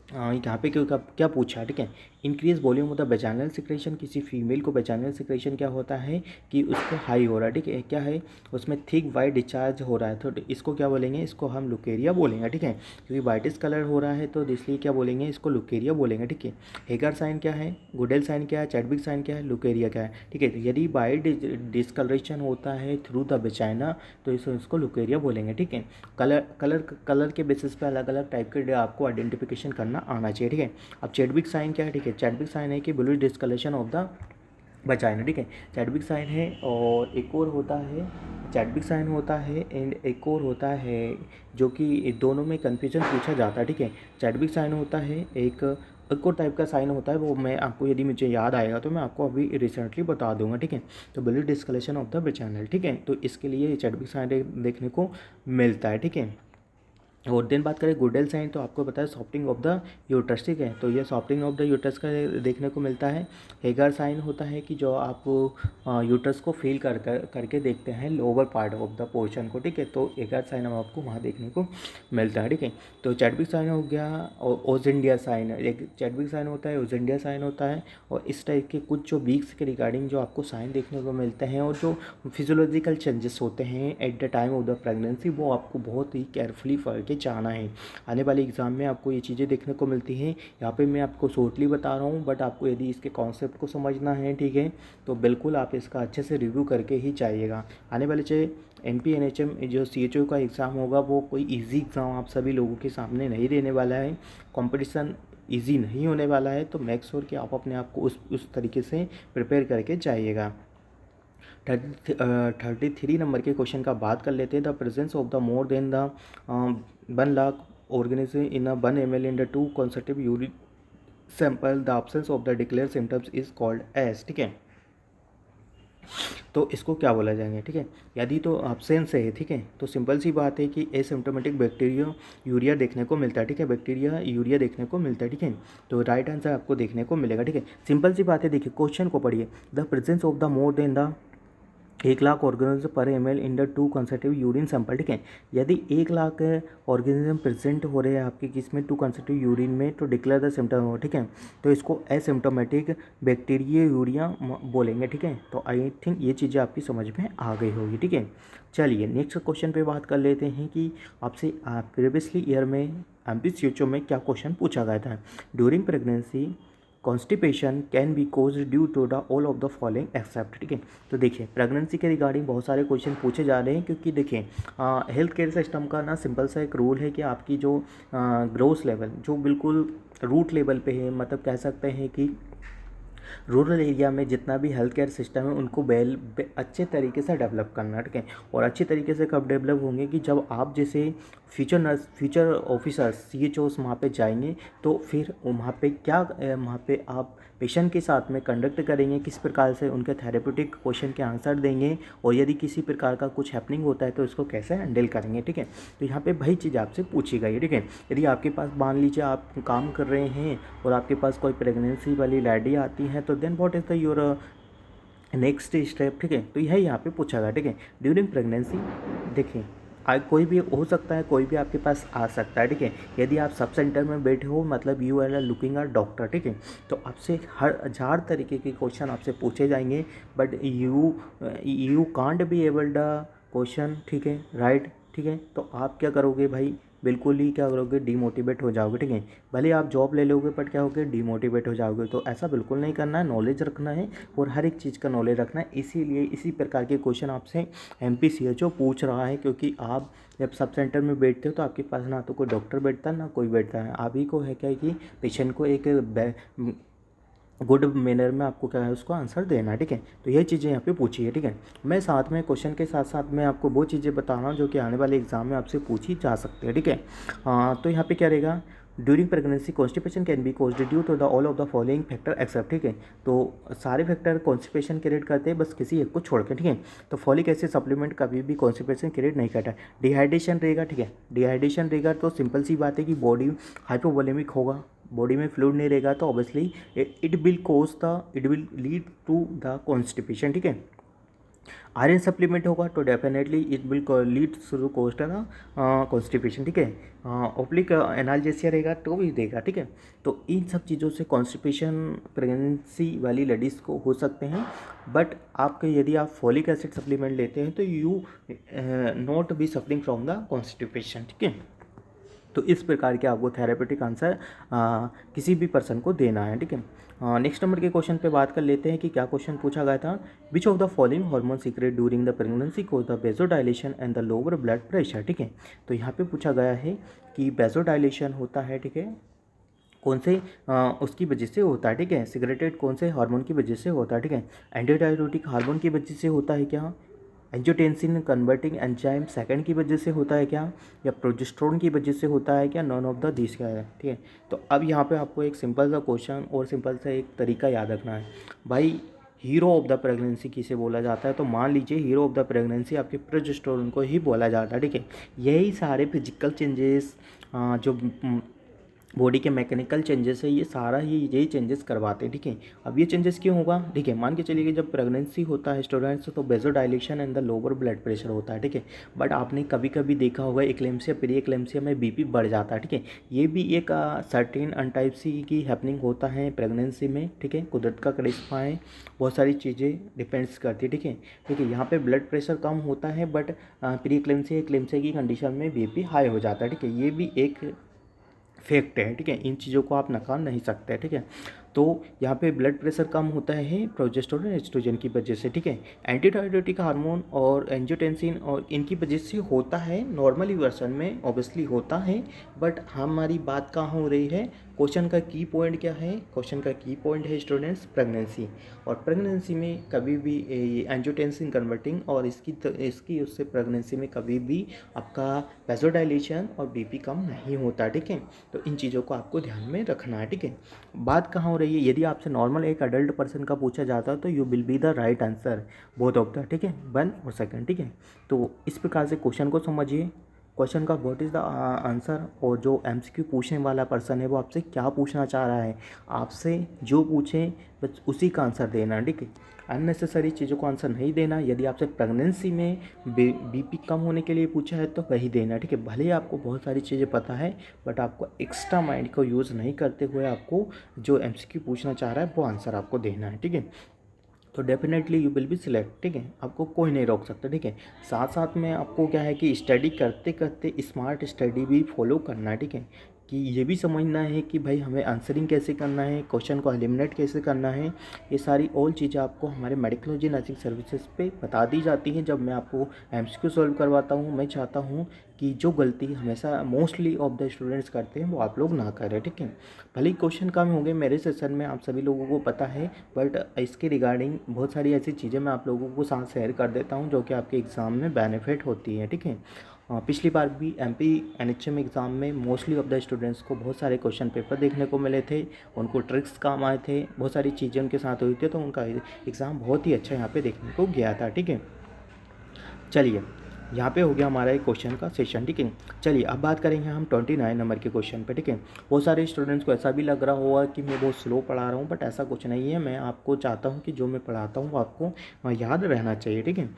यहाँ पे क्या पूछा, ठीक है, increase volume of the vaginal secretion, किसी फीमेल को वेजाइनल सिक्रेशन क्या होता है कि उसको हाई हो रहा है, ठीक है, क्या है उसमें थिक वाइट डिस्चार्ज हो रहा है, तो इसको क्या बोलेंगे, इसको हम लुकेरिया बोलेंगे, ठीक है, क्योंकि वाइटिस कलर हो रहा है तो इसलिए क्या बोलेंगे, इसको लुकेरिया बोलेंगे, ठीक है। हेगर साइन क्या है, गुडेल साइन क्या है, चैडविक साइन क्या है, लुकेरिया क्या है, ठीक है। तो यदि वाइट डिस्कलरेशन होता है थ्रू द वेजाइना तो इसको लुकेरिया बोलेंगे, ठीक है। कलर के बेसिस पे अलग अलग टाइप के आपको आइडेंटिफिकेशन करना आना चाहिए, ठीक है। अब चैडविक साइन क्या है, ठीक है, चैडविक साइन है कि blue discolouration of the vagina, ठीक है, चैडविक साइन है। और एक और होता है, चैडविक साइन होता है एंड एक और होता है जो कि दोनों में कन्फ्यूजन पूछा जाता है, ठीक है। चैडविक साइन होता है एक और टाइप का साइन होता है, वो मैं आपको यदि मुझे याद आएगा तो मैं आपको अभी रिसेंटली बता दूंगा, ठीक है। तो ब्लू डिस्कलेशन ऑफ द वेजाइनल, ठीक है, तो इसके लिए चैडविक साइन देखने को मिलता है, ठीक है। और देन बात करें गुडेल साइन, तो आपको पता है सॉफ्टिंग ऑफ द यूट्रस, ठीक है, तो ये सॉफ्टिंग ऑफ द यूट्रस का देखने को मिलता है। हेगर साइन होता है कि जो आप यूट्रस को फील करके देखते हैं lower part of the portion को, ठीक है, तो हेगर साइन आपको वहाँ देखने को मिलता है, ठीक है। तो चैडविक साइन हो गया और ओजेंडिया साइन, एक चैडविक साइन होता है, ओजेंडिया साइन होता है। और इस टाइप के कुछ जो वीक्स के रिगार्डिंग जो आपको साइन देखने को मिलते हैं और जो फिजियोलॉजिकल चेंजेस होते हैं at the time of the pregnancy, वो आपको बहुत ही केयरफुली पढ़ के जाना है। आने वाले एग्ज़ाम में आपको ये चीज़ें देखने को मिलती हैं। यहाँ पे मैं आपको शॉर्टली बता रहा हूँ, बट आपको यदि इसके कॉन्सेप्ट को समझना है, ठीक है, तो बिल्कुल आप इसका अच्छे से रिव्यू करके ही जाइएगा। आने वाले चाहे NP NHM जो CHO का एग्ज़ाम होगा वो कोई ईजी एग्ज़ाम आप सभी लोगों के सामने नहीं रहने वाला है, कंपटीशन ईजी नहीं होने वाला है, तो मेक श्योर कि आप अपने आप को उस तरीके से प्रिपेयर करके जाइएगा। 33 नंबर के क्वेश्चन का बात कर लेते हैं। The presence of the more than the 1 lakh organism in 1 ml in the 2 consecutive urine sample, the absence of the declare symptoms is called as, ठीक है। तो इसको क्या बोला जाएंगे, ठीक है, यदि तो absence है, ठीक है, तो सिंपल सी बात है कि एसिम्प्टोमेटिक बैक्टीरिया यूरिया देखने को मिलता है, ठीक है, बैक्टीरिया यूरिया देखने को मिलता है, ठीक है, तो राइट आंसर आपको देखने को मिलेगा, ठीक है। सिंपल सी बात है, देखिए क्वेश्चन को पढ़िए। The presence of the more than the 1 lakh organism पर ml in the 2 consecutive urine sample, ठीक है, यदि 1 लाख ऑर्गेनिज्म प्रेजेंट हो रहे हैं आपके किसमें 2 कंसेक्यूटिव यूरिन में, तो डिक्लेयर द सिम्टम हो, ठीक है, तो इसको एसिम्प्टोमेटिक बैक्टीरिया यूरिया बोलेंगे, ठीक है। तो आई थिंक ये चीज़ें आपकी समझ में आ गई होगी, ठीक है। चलिए नेक्स्ट क्वेश्चन पे बात कर लेते हैं कि आपसे प्रीवियसली ईयर में MPCHO में क्या क्वेश्चन पूछा गया था। During pregnancy constipation can be cause due to the all of the following except, ठीक है। तो देखिए प्रेगनेंसी के रिगार्डिंग बहुत सारे क्वेश्चन पूछे जा रहे हैं, क्योंकि देखिए हेल्थ केयर सिस्टम का ना सिंपल सा एक रूल है कि आपकी जो ग्रोथ लेवल जो बिल्कुल रूट लेवल पे है, मतलब कह सकते हैं कि रूरल एरिया में जितना भी हेल्थ केयर सिस्टम है उनको अच्छे तरीके से डेवलप करना, ठीक है। और अच्छे तरीके से कब डेवलप होंगे कि जब आप जैसे फ्यूचर ऑफिसर्स CHOs वहाँ पे जाएंगे, तो फिर वहाँ पे क्या वहाँ पे आप पेशेंट के साथ में कंडक्ट करेंगे, किस प्रकार से उनके थेरेप्यूटिक क्वेश्चन के आंसर देंगे, और यदि किसी प्रकार का कुछ हैपनिंग होता है तो इसको कैसे हैंडल करेंगे, ठीक है। तो यहाँ पे वही चीज़ आपसे पूछी गई है, ठीक है। यदि आपके पास मान लीजिए आप काम कर रहे हैं और आपके पास कोई प्रेगनेंसी वाली लेडी आती है, तो then what is the your next step, ठीक है, तो यही यहाँ पे पूछा गया, ठीक है। ड्यूरिंग प्रेगनेंसी देखिए कोई भी हो सकता है, कोई भी आपके पास आ सकता है, ठीक है। यदि आप सब सेंटर में बैठे हो मतलब you are looking a doctor, ठीक है, तो आपसे हर हजार तरीके के क्वेश्चन आपसे पूछे जाएंगे, but you can't be able the question, ठीक है, राइट, ठीक है। तो आप क्या करोगे भाई, बिल्कुल ही क्या करोगे, डीमोटिवेट हो जाओगे, ठीक है। भले आप जॉब ले लोगे बट क्या होगे, डीमोटिवेट हो जाओगे। तो ऐसा बिल्कुल नहीं करना है, नॉलेज रखना है और हर एक चीज़ का नॉलेज रखना है। इसीलिए इसी प्रकार के क्वेश्चन आपसे MPCHO पूछ रहा है, क्योंकि आप जब सब सेंटर में बैठते हो तो आपके पास ना तो कोई डॉक्टर बैठता है ना कोई बैठता है, आप ही को है क्या कि पेशेंट को एक गुड मैनर में आपको क्या है उसको आंसर देना है, ठीक है। तो ये चीज़ें यहाँ पे पूछी है, ठीक है। मैं साथ में क्वेश्चन के साथ साथ मैं आपको वो चीज़ें बता रहा हूँ जो कि आने वाले एग्जाम में आपसे पूछी जा सकती है, ठीक है। तो यहाँ पे क्या रहेगा, during pregnancy constipation can be caused due to the all of the following factor except, ठीक है। तो सारे फैक्टर कॉन्स्टिपेशन क्रिएट करते हैं, बस किसी एक को छोड़ के, ठीक है। तो फॉलिक एसिड सप्लीमेंट कभी भी कॉन्स्टिपेशन क्रिएट नहीं करता। डिहाइड्रेशन रहेगा, ठीक है, डिहाइड्रेशन रहेगा तो सिंपल सी बात है कि बॉडी हाइपोवोलेमिक होगा, बॉडी में फ्लूइड नहीं रहेगा, तो obviously it will lead to the constipation, ठीक है। आयरन सप्लीमेंट होगा तो definitely it will lead to coast ना कॉन्स्टिपेशन, ठीक है। ओब्लिक एनाल्जेसिया रहेगा तो भी देगा, ठीक है। तो इन सब चीज़ों से कॉन्स्टिपेशन प्रेगनेंसी वाली लेडीज़ को हो सकते हैं। बट आपके यदि आप फॉलिक एसिड सप्लीमेंट लेते हैं तो you not be suffering from the constipation, ठीक है। तो इस प्रकार के आपको थेरेपेटिक आंसर किसी भी पर्सन को देना है, ठीक है। नेक्स्ट नंबर के क्वेश्चन पे बात कर लेते हैं कि क्या क्वेश्चन पूछा गया था। Which of the following hormone secrete during the pregnancy cause the vasodilation and the lower blood pressure, ठीक है। तो यहाँ पे पूछा गया है कि वेजोडाइलेशन होता है, ठीक है, कौन से उसकी वजह से होता है, ठीक है। सिगरेटेड कौन से हार्मोन की वजह से होता है, ठीक है। एंटीडायरेटिक हार्मोन की वजह से होता है क्या, एंजियोटेंसिन कन्वर्टिंग एंजाइम सेकंड की वजह से होता है क्या, या प्रोजेस्टेरोन की वजह से होता है क्या, नॉन ऑफ द दिस क्या है, ठीक है। तो अब यहाँ पे आपको एक सिंपल सा क्वेश्चन और सिंपल सा एक तरीका याद रखना है भाई। हीरो ऑफ द प्रेगनेंसी किसे बोला जाता है, तो मान लीजिए हीरो ऑफ द प्रेगनेंसी आपके प्रोजेस्टेरोन को ही बोला जाता है, ठीक है। यही सारे फिजिकल चेंजेस जो बॉडी के मैकेनिकल चेंजेस है, ये सारा ही यही चेंजेस करवाते हैं, ठीक है। अब ये चेंजेस क्यों होगा, ठीक है। मान के चलिए कि जब प्रेगनेंसी होता है स्टूडेंट्स तो vasodilation and the lower blood pressure होता है, ठीक है। बट आपने कभी कभी देखा होगा एक्लेम्सिया प्री एक्लेम्सिया में बीपी बढ़ जाता है, ठीक है। ये भी एक सर्टेन अनटाइप सी की हैपनिंग होता है प्रेगनेंसी में, ठीक है। कुदरत का करिश्मा है, बहुत सारी चीज़ें डिपेंड्स करती है, ठीक है। ठीक है, यहाँ पे ब्लड प्रेशर कम होता है बट प्री एक्लेम्सिया की कंडीशन में बीपी हाई हो जाता है, ठीक है। ये भी एक फैक्ट है, ठीक है। इन चीज़ों को आप नकार नहीं सकते, ठीक है। तो यहाँ पे ब्लड प्रेशर कम होता है प्रोजेस्टेरोन एस्ट्रोजन की वजह से, ठीक है। एंटीडायरेटिक हार्मोन और एंजियोटेंसिन और इनकी वजह से होता है, नॉर्मली वर्सन में ऑब्वियसली होता है। बट हमारी बात कहाँ हो रही है, क्वेश्चन का की पॉइंट क्या है, क्वेश्चन का की पॉइंट है स्टूडेंट्स प्रेगनेंसी। और प्रेगनेंसी में कभी भी एंजियोटेंसिन कन्वर्टिंग और इसकी उससे प्रेगनेंसी में कभी भी आपका वेसोडाइलेशन और बीपी कम नहीं होता, ठीक है। तो इन चीज़ों को आपको ध्यान में रखना है, ठीक है। बात कहाँ हो रही है, यदि आपसे नॉर्मल एक अडल्ट पर्सन का पूछा जाता है तो you will be the right answer both of the, ठीक है, 1 और 2, ठीक है। तो इस प्रकार से क्वेश्चन को समझिए, क्वेश्चन का व्हाट इज़ द आंसर, और जो एमसीक्यू पूछने वाला पर्सन है वो आपसे क्या पूछना चाह रहा है, आपसे जो पूछे बस उसी का आंसर देना, ठीक है। अननेसेसरी चीज़ों को आंसर नहीं देना। यदि आपसे प्रेगनेंसी में बीपी कम होने के लिए पूछा है तो वही देना, ठीक है। भले ही आपको बहुत सारी चीज़ें पता है बट आपको एक्स्ट्रा माइंड को यूज़ नहीं करते हुए आपको जो एमसीक्यू पूछना चाह रहा है वो आंसर आपको देना है, ठीक है। तो definitely you will B select, ठीक है। आपको कोई नहीं रोक सकता, ठीक है। साथ साथ में आपको क्या है कि स्टडी करते करते स्मार्ट स्टडी भी फॉलो करना है, ठीक है। कि ये भी समझना है कि भाई हमें आंसरिंग कैसे करना है, क्वेश्चन को एलिमिनेट कैसे करना है। ये सारी ऑल चीज़ें आपको हमारे मेडिकोलॉजी नर्सिंग सर्विसेज पे बता दी जाती हैं जब मैं आपको एमसीक्यू सॉल्व करवाता हूँ। मैं चाहता हूँ कि जो गलती हमेशा मोस्टली ऑफ द स्टूडेंट्स करते हैं वो आप लोग ना करें, ठीक है। भले ही क्वेश्चन कम होंगे मेरे सेशन में, आप सभी लोगों को पता है, बट इसके रिगार्डिंग बहुत सारी ऐसी चीज़ें मैं आप लोगों को साथ शेयर कर देता हूँ जो कि आपके एग्ज़ाम में बेनिफिट होती है, ठीक है। पिछली बार भी एमपी एनएचएम एग्ज़ाम में मोस्टली ऑफ द स्टूडेंट्स को बहुत सारे क्वेश्चन पेपर देखने को मिले थे, उनको ट्रिक्स काम आए थे, बहुत सारी चीज़ें उनके साथ हुई थी, तो उनका एग्ज़ाम बहुत ही अच्छा यहाँ पे देखने को गया था, ठीक है। चलिए, यहाँ पे हो गया हमारा एक क्वेश्चन का सेशन, ठीक है। चलिए अब बात करेंगे हम 29 नंबर के क्वेश्चन पे, ठीक है। बहुत सारे स्टूडेंट्स को ऐसा भी लग रहा होगा कि मैं बहुत स्लो पढ़ा रहा हूँ, बट ऐसा कुछ नहीं है। मैं आपको चाहता हूँ कि जो मैं पढ़ाता हूँ वो आपको याद रहना चाहिए, ठीक है।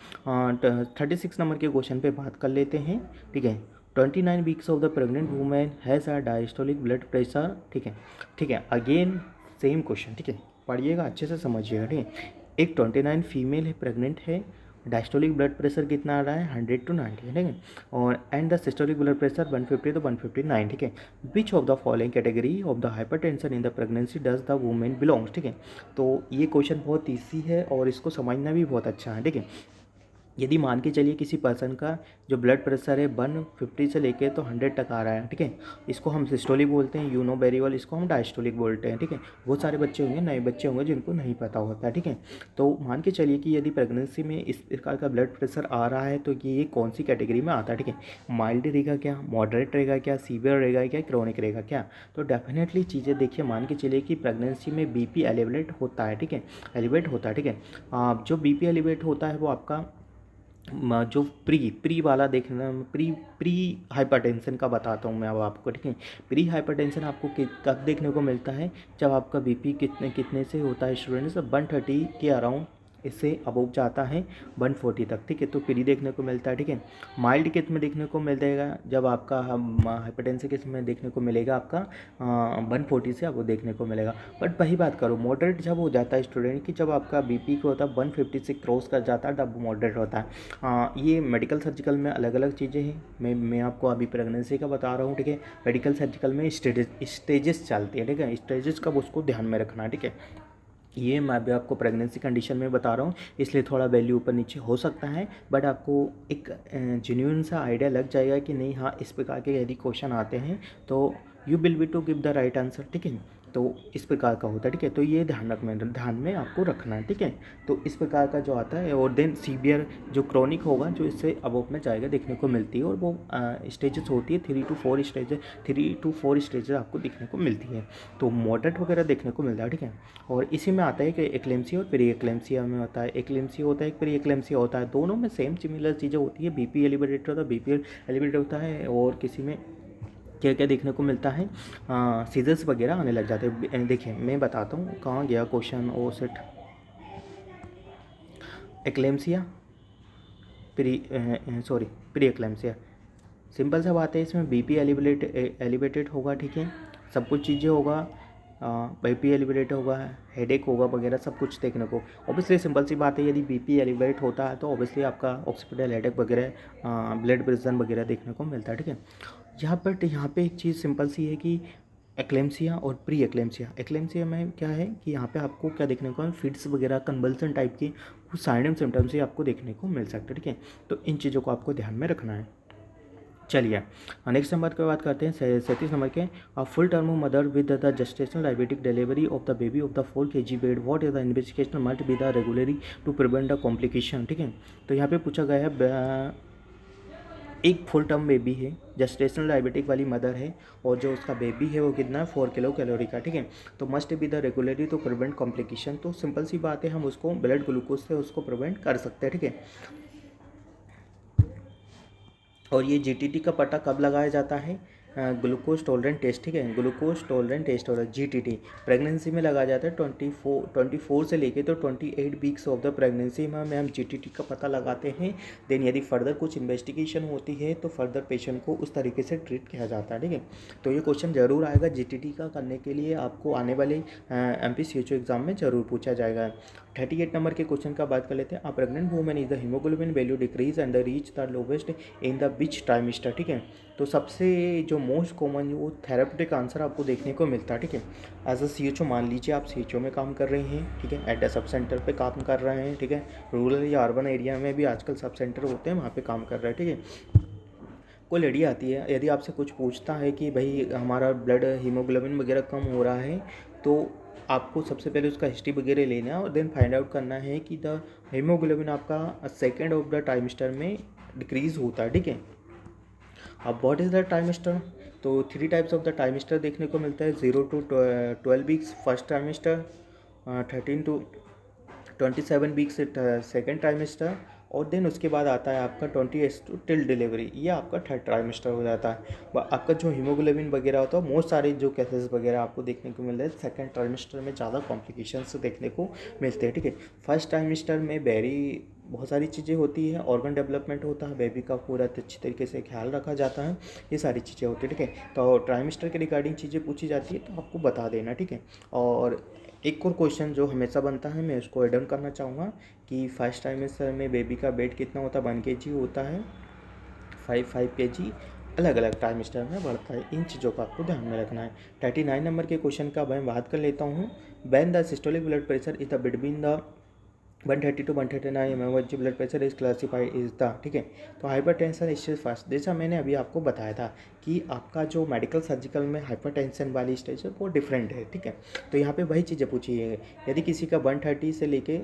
36 नंबर के क्वेश्चन पे बात कर लेते हैं, ठीक है। 29 weeks of the pregnant women has a diastolic blood pressure, ठीक है, ठीक है। अगेन सेम क्वेश्चन, ठीक है, पढ़िएगा अच्छे से समझिएगा, ठीक है। एक 29 फीमेल है, प्रेग्नेंट है, डायस्टोलिक ब्लड प्रेशर कितना आ रहा है 100 to 90, ठीक है। और and the systolic blood pressure 150 to 159, ठीक है। विच of the following category of the hypertension in the pregnancy does the women belongs, ठीक है। तो ये क्वेश्चन बहुत ईजी है और इसको समझना भी बहुत अच्छा है, ठीक है। यदि मान के चलिए किसी पर्सन का जो ब्लड प्रेशर है 150 से लेके तो 100 तक आ रहा है, ठीक है, इसको हम सिस्टोलिक बोलते हैं, यू नो वेरी वेल, इसको हम डायस्टोलिक बोलते हैं, ठीक है। बहुत सारे बच्चे होंगे, नए बच्चे होंगे जिनको नहीं पता होता है, ठीक है। तो मान के चलिए कि यदि प्रेगनेंसी में इस प्रकार का ब्लड प्रेशर आ रहा है तो ये कौन सी कैटेगरी में आता है, ठीक है। माइल्ड रहेगा क्या, मॉडरेट रहेगा क्या, सीवियर रहेगा क्या, क्रोनिक रहेगा क्या। तो डेफिनेटली चीज़ें देखिए, मान के चलिए कि प्रेगनेंसी में बीपी एलिवेट होता है, ठीक है, एलिवेट होता है, ठीक है। जो बीपी एलिवेट होता है वो आपका जो प्री वाला देखना, प्री हाइपरटेंशन का बताता हूँ मैं अब आपको, ठीक है। प्री हाइपरटेंशन आपको कब देखने को मिलता है, जब आपका बीपी कितने से होता है स्टूडेंट्स 130 के अराउंड इससे अबोव जाता है 140 तक, ठीक है। तो प्री देखने को मिलता है, ठीक है। माइल्ड केस में देखने को मिलेगा जब आपका हाइपरटेंसिव केस में देखने को मिलेगा आपका 140 से आपको देखने को मिलेगा। बट वही बात करो, मॉडरेट जब हो जाता है स्टूडेंट की, जब आपका बीपी को होता है 150 से क्रॉस कर जाता है तब मॉडरेट होता है। ये मेडिकल सर्जिकल में अलग अलग चीज़ें हैं। मैं आपको अभी प्रेगनेंसी का बता रहा हूँ, ठीक है। मेडिकल सर्जिकल में स्टेजेस चलती है, ठीक है। स्टेजेस कब उसको ध्यान में रखना है, ठीक है। ये मैं भी आपको प्रेगनेंसी कंडीशन में बता रहा हूँ, इसलिए थोड़ा वैल्यू ऊपर नीचे हो सकता है, बट आपको एक जेन्युइन सा आइडिया लग जाएगा कि नहीं, हाँ इस प्रकार के यदि क्वेश्चन आते हैं तो you will be to give the right answer, ठीक है। तो इस प्रकार का होता है, ठीक है। तो ये ध्यान में आपको रखना है, ठीक है। तो इस प्रकार का जो आता है, और देन सीवियर जो क्रॉनिक होगा जो इससे अबोव में जाएगा देखने को मिलती है, और वो स्टेजेस होती है 3 to 4 स्टेजेस आपको देखने को मिलती है। तो मॉडरेट वगैरह देखने को मिलता है, ठीक है। और इसी में आता है कि एक्लेम्सिया और प्री एक्लेम्सिया में होता है। एक्लेम्सिया होता है, प्री एक्लेम्सिया होता है, दोनों में सेम सिमिलर चीज़ें होती है। बीपी एलिवेटेड होता है, बीपी एलिवेटेड होता है, और किसी में क्या क्या देखने को मिलता है, सीजर्स वगैरह आने लग जाते हैं। देखिए मैं बताता हूँ कहाँ गया question, onset eclampsia pre eclampsia. Simple सा बात है, इसमें बीपी एलिवेटेड होगा, ठीक है। सब कुछ चीज़ें होगा, बीपी एलिवेटेड होगा, हेडेक होगा वगैरह सब कुछ देखने को। ऑब्वियसली सिंपल सी बात है, यदि बीपी एलिवेट होता है तो ऑब्वियसली आपका ऑक्सीपिटल हेडेक वगैरह, ब्लड प्रेशर वगैरह देखने को मिलता है, ठीक है। यहाँ पे एक चीज़ सिंपल सी है कि एक्लेम्सिया और प्री एक्लेम्सिया में क्या है कि यहाँ पे आपको क्या देखने को, फिट्स वगैरह कन्वल्सन टाइप की कुछ साइन एंड सिम्टम्स ही आपको देखने को मिल सकते हैं, ठीक है। तो इन चीज़ों को आपको ध्यान में रखना है। चलिए नेक्स्ट नंबर की बात करते हैं, 37 नंबर के। Full term mother with the gestational diabetic delivery of the baby of the 4 kg weight, what is the investigation must be the regularly to prevent the complication, ठीक है। तो यहाँ पे पूछा गया है, एक फुल टर्म बेबी है, जेस्टेशनल डायबिटिक वाली मदर है, और जो उसका बेबी है वो कितना है 4 किलो कैलोरी का, ठीक है। तो must be the regularly to prevent complication. तो सिंपल सी बात है, हम उसको ब्लड ग्लूकोज से उसको प्रिवेंट कर सकते हैं, ठीक है। और ये जीटीटी का पट्टा कब लगाया जाता है, ग्लूकोज टॉलरेंट टेस्ट, ठीक है। ग्लूकोज टॉलरेंट टेस्ट और जीटीटी प्रेगनेंसी में लगाया जाता है 24 से लेके तो 28 वीक्स ऑफ द प्रेगनेंसी में हम जीटीटी का पता लगाते हैं। देन यदि फर्दर कुछ इन्वेस्टिगेशन होती है तो फर्दर पेशेंट को उस तरीके से ट्रीट किया जाता है, ठीक है। तो ये क्वेश्चन जरूर आएगा जीटीटी का करने के लिए, आपको आने वाले MPCHO एग्जाम में जरूर पूछा जाएगा। 38 नंबर के क्वेश्चन का बात कर लेते हैं। Pregnant women is the haemoglobin value decrease and the reach the lowest in the which trimester, ठीक है। तो सबसे जो मोस्ट कॉमन वो थेरापेटिक आंसर आपको देखने को मिलता है, ठीक है। एज अ CHO मान लीजिए आप CHO में काम कर रहे हैं, ठीक है, एट द सब सेंटर पे काम कर रहे हैं, ठीक है। रूरल या अर्बन एरिया में भी आजकल सब सेंटर होते हैं, वहाँ पे काम कर रहे हैं, ठीक है। कोई लेडी आती है, यदि आपसे कुछ पूछता है कि भाई हमारा ब्लड हीमोग्लोबिन वगैरह कम हो रहा है, तो आपको सबसे पहले उसका हिस्ट्री वगैरह लेना है और देन फाइंड आउट करना है कि द हीमोग्लोबिन आपका सेकेंड ऑफ द ट्राइमेस्टर में डिक्रीज होता है, ठीक है। अब व्हाट इज़ द ट्राइमेस्टर, तो 3 टाइप्स ऑफ द ट्राइमेस्टर देखने को मिलता है, 0 to 12 weeks first trimester, 13 to 27 weeks second trimester, और देन उसके बाद आता है आपका 20 टू टिल डिलीवरी, ये आपका थर्ड ट्राइमेस्टर हो जाता है। आपका जो हीमोग्लोबिन वगैरह होता है मोस्ट सारे जो केसेस वगैरह आपको देखने को मिल रहे हैं सेकेंड ट्राइमेस्टर में ज़्यादा कॉम्प्लिकेशंस देखने को मिलते हैं, ठीक है। फर्स्ट ट्राइमेस्टर में बहुत सारी चीज़ें होती है, ऑर्गन डेवलपमेंट होता है, बेबी का पूरा अच्छी तरीके से ख्याल रखा जाता है, ये सारी चीज़ें होती है, ठीक है। तो ट्राइमेस्टर के रिगार्डिंग चीज़ें पूछी जाती है तो आपको बता देना, ठीक है। और एक और क्वेश्चन जो हमेशा बनता है, मैं उसको एड ऑन करना चाहूँगा कि फर्स्ट ट्राइमेस्टर में बेबी का वेट कितना होता है, 1 kg होता है, 5 kg अलग अलग ट्राइमेस्टर में बढ़ता है। इन चीज़ों का आपको ध्यान में रखना है। 39 नंबर के क्वेश्चन का मैं बात कर लेता हूँ। When the systolic blood pressure is the between the 130 to 139 mm blood pressure is classified is the, ठीक है। तो हाइपरटेंशन स्टेज फर्स्ट, जैसा मैंने अभी आपको बताया था कि आपका जो मेडिकल सर्जिकल में हाइपरटेंशन वाली स्टेज है वो डिफरेंट है, ठीक है। तो यहाँ पे वही चीज़ें पूछी है, यदि किसी का 130 से लेके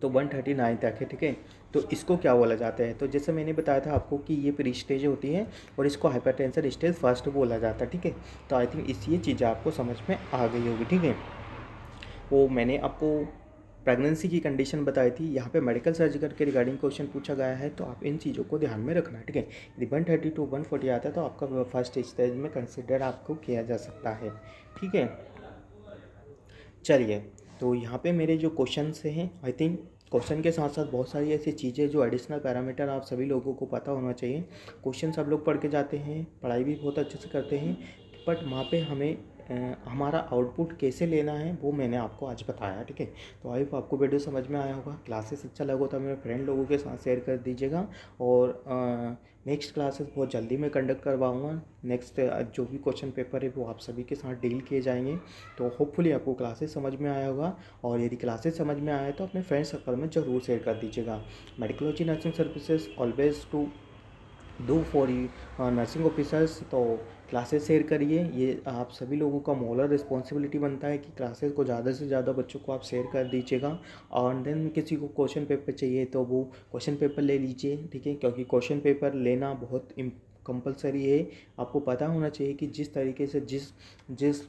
तो 139 तक है, ठीक है। तो इसको क्या बोला जाता है, तो जैसे मैंने बताया था आपको कि ये प्री स्टेज होती है और इसको हाइपरटेंशन स्टेज फर्स्ट बोला जाता है, ठीक है। तो आई थिंक ये चीज़ें आपको समझ में आ गई होगी, ठीक है। वो मैंने आपको प्रेगनेंसी की कंडीशन बताई थी, यहाँ पे मेडिकल सर्जिकल के रिगार्डिंग क्वेश्चन पूछा गया है, तो आप इन चीज़ों को ध्यान में रखना है, ठीक है। यदि 130 to 140 आता है तो आपका फर्स्ट स्टेज में कंसिडर आपको किया जा सकता है, ठीक है। चलिए, तो यहाँ पे मेरे जो क्वेश्चन हैं, आई थिंक क्वेश्चन के साथ साथ बहुत सारी ऐसी चीज़ें जो एडिशनल पैरामीटर आप सभी लोगों को पता होना चाहिए। क्वेश्चन सब लोग पढ़ के जाते हैं, पढ़ाई भी बहुत अच्छे से करते हैं, बट वहाँ पे हमें हमारा आउटपुट कैसे लेना है वो मैंने आपको आज बताया, ठीक है। तो आई होप आपको वीडियो समझ में आया होगा। क्लासेस अच्छा लगा तो मेरे फ्रेंड लोगों के साथ शेयर कर दीजिएगा, और नेक्स्ट क्लासेस बहुत जल्दी मैं कंडक्ट करवाऊँगा। नेक्स्ट जो भी क्वेश्चन पेपर है वो आप सभी के साथ डील किए जाएंगे। तो होपफुली आपको क्लासेस समझ में आया होगा, और यदि क्लासेस समझ में आया तो अपने फ्रेंड सर्कल में ज़रूर शेयर कर दीजिएगा। Medicology nursing services always to do for you nursing officers. तो क्लासेस शेयर करिए, ये आप सभी लोगों का मोरल रिस्पॉन्सिबिलिटी बनता है कि क्लासेस को ज़्यादा से ज़्यादा बच्चों को आप शेयर कर दीजिएगा। और देन किसी को क्वेश्चन पेपर चाहिए तो वो क्वेश्चन पेपर ले लीजिए, ठीक है, क्योंकि क्वेश्चन पेपर लेना बहुत कंपलसरी है। आपको पता होना चाहिए कि जिस तरीके से जिस जिस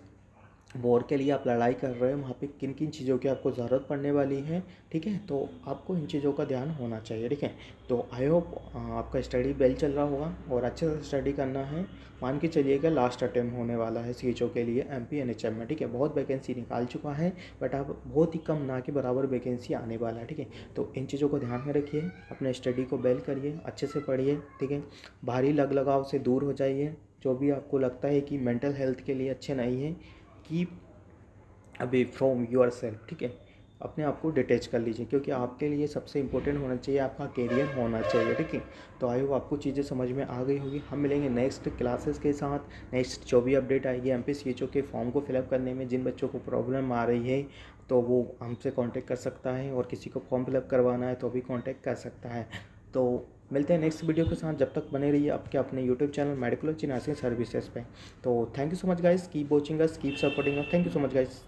बोर्ड के लिए आप लड़ाई कर रहे हो वहाँ पे किन किन चीज़ों की आपको ज़रूरत पड़ने वाली है, ठीक है। तो आपको इन चीज़ों का ध्यान होना चाहिए, ठीक है। तो आई होप आपका स्टडी वेल चल रहा होगा और अच्छे से स्टडी करना है। मान के चलिएगा लास्ट अटेम्प्ट होने वाला है सीएचओ के लिए एमपी एनएचएम में, ठीक है। बहुत वैकेंसी निकाल चुका है, बट अब बहुत ही कम ना के बराबर वैकेंसी आने वाला है, ठीक है। तो इन चीज़ों को ध्यान में रखिए, अपने स्टडी को वेल करिए, अच्छे से पढ़िए, ठीक है। बाहरी लग लगाव से दूर हो जाइए, जो भी आपको लगता है कि मेंटल हेल्थ के लिए अच्छे नहीं है, keep away from your self, ठीक है। अपने आप को डिटैच कर लीजिए, क्योंकि आपके लिए सबसे इम्पोर्टेंट होना चाहिए, आपका कैरियर होना चाहिए, ठीक है। तो आई होप आपको चीज़ें समझ में आ गई होगी। हम मिलेंगे नेक्स्ट क्लासेस के साथ। नेक्स्ट जो भी अपडेट आएगी एमपीसीएचओ के फॉर्म को फिलअप करने में जिन बच्चों को प्रॉब्लम आ रही है तो वो हमसे कांटेक्ट कर सकता है, और किसी को फॉर्म फिलअप करवाना है तो भी कांटेक्ट कर सकता है। तो मिलते हैं नेक्स्ट वीडियो के साथ, जब तक बने रहिए आपके अपने YouTube channel Medicology nursing services पे। तो thank you so much guys, keep watching us, keep supporting us. Thank you so much guys.